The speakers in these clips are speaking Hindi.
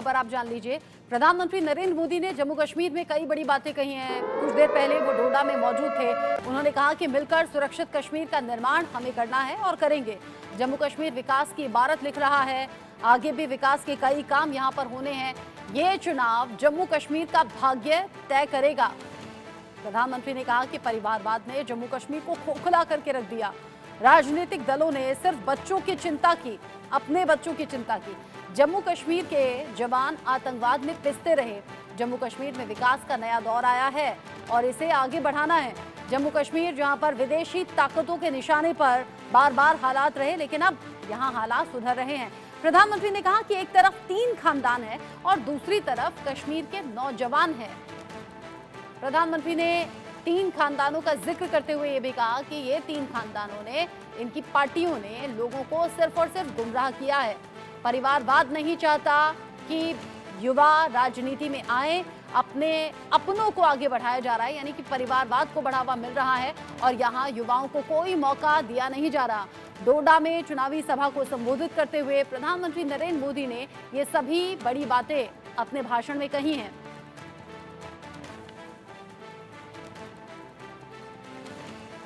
खबर आप जान लीजिए। प्रधानमंत्री नरेंद्र मोदी ने जम्मू कश्मीर में कई बड़ी बातें कही हैं। कुछ देर पहले वो डोडा में मौजूद थे। उन्होंने कहा कि मिलकर सुरक्षित कश्मीर का निर्माण हमें करना है और करेंगे। जम्मू कश्मीर विकास की इबारत लिख रहा है। आगे भी विकास के कई काम यहाँ पर होने हैं। ये चुनाव जम्मू कश्मीर का भाग्य तय करेगा। प्रधानमंत्री ने कहा कि परिवारवाद ने जम्मू कश्मीर को खोखला करके रख दिया। राजनीतिक दलों ने सिर्फ बच्चों की चिंता की, अपने बच्चों की चिंता की। जम्मू कश्मीर के जवान आतंकवाद में पिसते रहे। जम्मू कश्मीर में विकास का नया दौर आया है और इसे आगे बढ़ाना है। जम्मू कश्मीर जहां पर विदेशी ताकतों के निशाने पर बार बार हालात रहे, लेकिन अब यहां हालात सुधर रहे हैं। प्रधानमंत्री ने कहा कि एक तरफ 3 खानदान है और दूसरी तरफ कश्मीर के नौजवान हैं। प्रधानमंत्री ने 3 खानदानों का जिक्र करते हुए ये भी कहा कि ये 3 खानदानों ने, इनकी पार्टियों ने लोगों को सिर्फ और सिर्फ गुमराह किया है। परिवारवाद नहीं चाहता कि युवा राजनीति में आए, अपने अपनों को आगे बढ़ाया जा रहा है, यानी कि परिवारवाद को बढ़ावा मिल रहा है और यहाँ युवाओं को कोई मौका दिया नहीं जा रहा। डोडा में चुनावी सभा को संबोधित करते हुए प्रधानमंत्री नरेंद्र मोदी ने ये सभी बड़ी बातें अपने भाषण में कही हैं।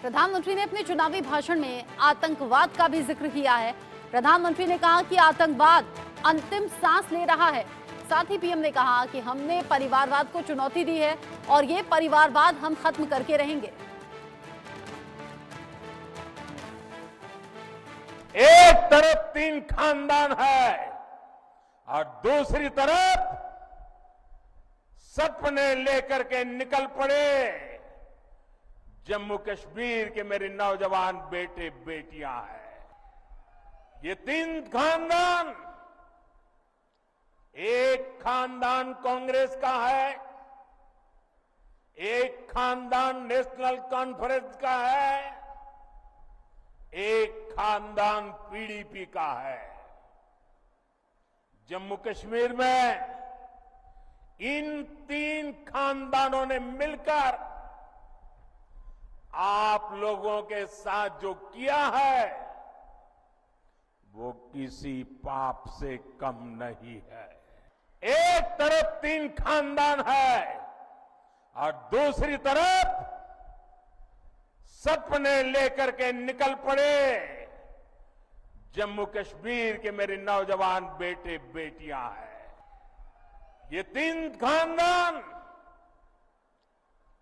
प्रधानमंत्री ने अपने चुनावी भाषण में आतंकवाद का भी जिक्र किया है। प्रधानमंत्री ने कहा कि आतंकवाद अंतिम सांस ले रहा है। साथ ही पीएम ने कहा कि हमने परिवारवाद को चुनौती दी है और ये परिवारवाद हम खत्म करके रहेंगे। एक तरफ 3 खानदान है और दूसरी तरफ सपने लेकर के निकल पड़े जम्मू कश्मीर के मेरे नौजवान बेटे बेटियां हैं। ये 3 खानदान, एक खानदान कांग्रेस का है, एक खानदान नेशनल कॉन्फ्रेंस का है, एक खानदान पीडीपी का है। जम्मू कश्मीर में इन 3 खानदानों ने मिलकर आप लोगों के साथ जो किया है वो किसी पाप से कम नहीं है। एक तरफ 3 खानदान है और दूसरी तरफ सपने लेकर के निकल पड़े जम्मू कश्मीर के मेरे नौजवान बेटे बेटियां हैं। ये 3 खानदान,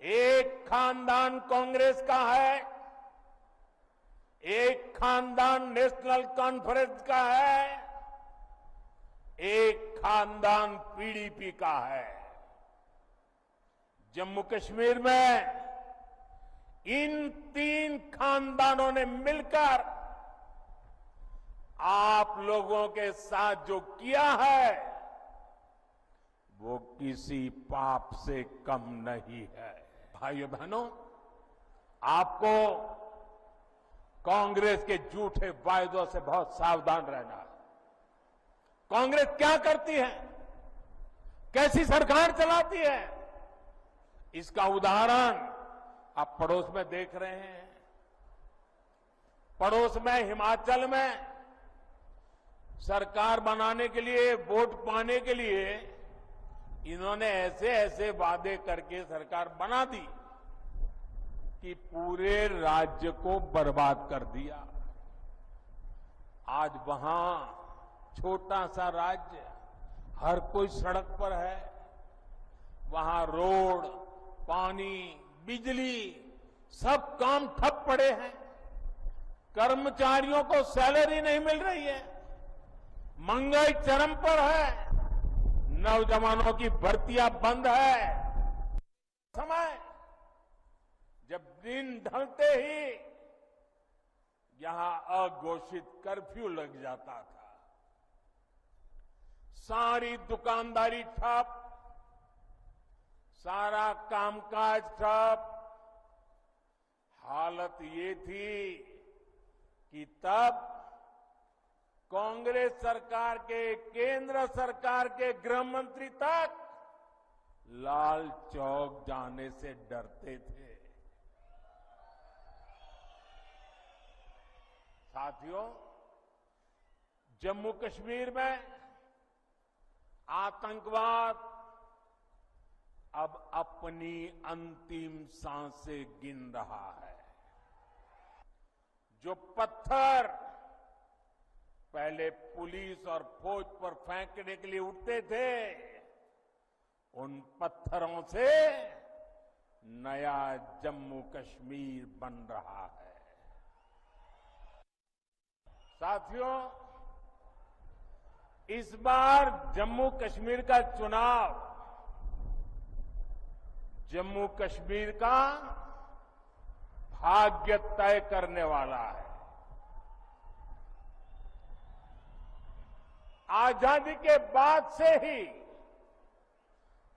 एक खानदान कांग्रेस का है, एक खानदान नेशनल कॉन्फ्रेंस का है, एक खानदान पीडीपी का है। जम्मू कश्मीर में इन 3 खानदानों ने मिलकर आप लोगों के साथ जो किया है वो किसी पाप से कम नहीं है। भाइयों बहनों, आपको कांग्रेस के झूठे वायदों से बहुत सावधान रहना है। कांग्रेस क्या करती है, कैसी सरकार चलाती है, इसका उदाहरण आप पड़ोस में देख रहे हैं। पड़ोस में हिमाचल में सरकार बनाने के लिए, वोट पाने के लिए इन्होंने ऐसे ऐसे वादे करके सरकार बना दी कि पूरे राज्य को बर्बाद कर दिया। आज वहां छोटा सा राज्य, हर कोई सड़क पर है। वहां रोड, पानी, बिजली, सब काम ठप पड़े हैं। कर्मचारियों को सैलरी नहीं मिल रही है। महंगाई चरम पर है। नौजवानों की भर्तियां बंद है। समय जब दिन ढलते ही यहां अघोषित कर्फ्यू लग जाता था, सारी दुकानदारी ठप, सारा कामकाज ठप। हालत ये थी कि तब कांग्रेस सरकार के, केंद्र सरकार के गृह मंत्री तक लाल चौक जाने से डरते थे। साथियों, जम्मू कश्मीर में आतंकवाद अब अपनी अंतिम सांसें गिन रहा है। जो पत्थर पहले पुलिस और फौज पर फेंकने के लिए उठते थे, उन पत्थरों से नया जम्मू कश्मीर बन रहा है। साथियों, इस बार जम्मू कश्मीर का चुनाव जम्मू कश्मीर का भाग्य तय करने वाला है। आजादी के बाद से ही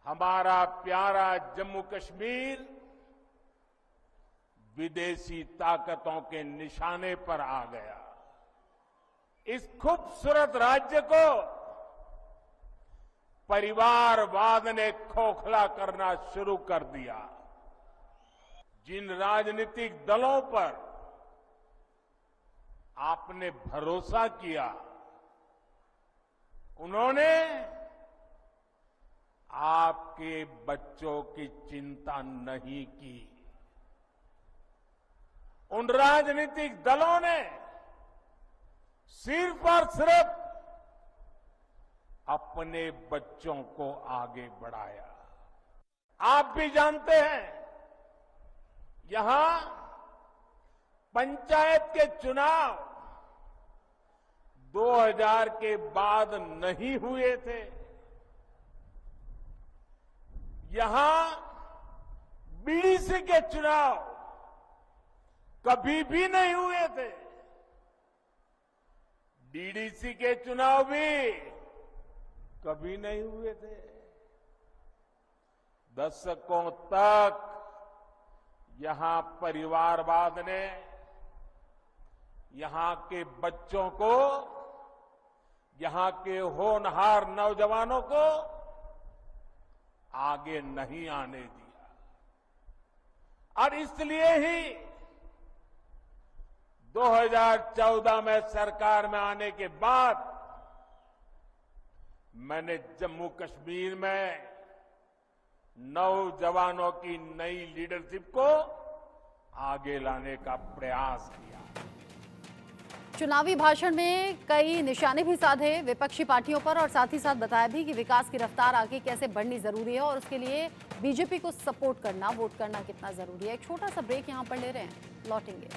हमारा प्यारा जम्मू कश्मीर विदेशी ताकतों के निशाने पर आ गया। इस खूबसूरत राज्य को परिवारवाद ने खोखला करना शुरू कर दिया। जिन राजनीतिक दलों पर आपने भरोसा किया, उन्होंने आपके बच्चों की चिंता नहीं की। उन राजनीतिक दलों ने सिर्फ और सिर्फ अपने बच्चों को आगे बढ़ाया। आप भी जानते हैं, यहां पंचायत के चुनाव 2000 के बाद नहीं हुए थे। यहां बीडीसी के चुनाव कभी भी नहीं हुए थे। डीडीसी के चुनाव भी कभी नहीं हुए थे। दशकों तक यहां परिवारवाद ने यहां के बच्चों को, यहां के होनहार नौजवानों को आगे नहीं आने दिया। और इसलिए ही 2014 में सरकार में आने के बाद मैंने जम्मू कश्मीर में नौजवानों की नई लीडरशिप को आगे लाने का प्रयास किया। चुनावी भाषण में कई निशाने भी साधे विपक्षी पार्टियों पर, और साथ ही साथ बताया भी कि विकास की रफ्तार आगे कैसे बढ़नी जरूरी है और उसके लिए बीजेपी को सपोर्ट करना, वोट करना कितना जरूरी है। एक छोटा सा ब्रेक यहां पर ले रहे हैं, लौटेंगे।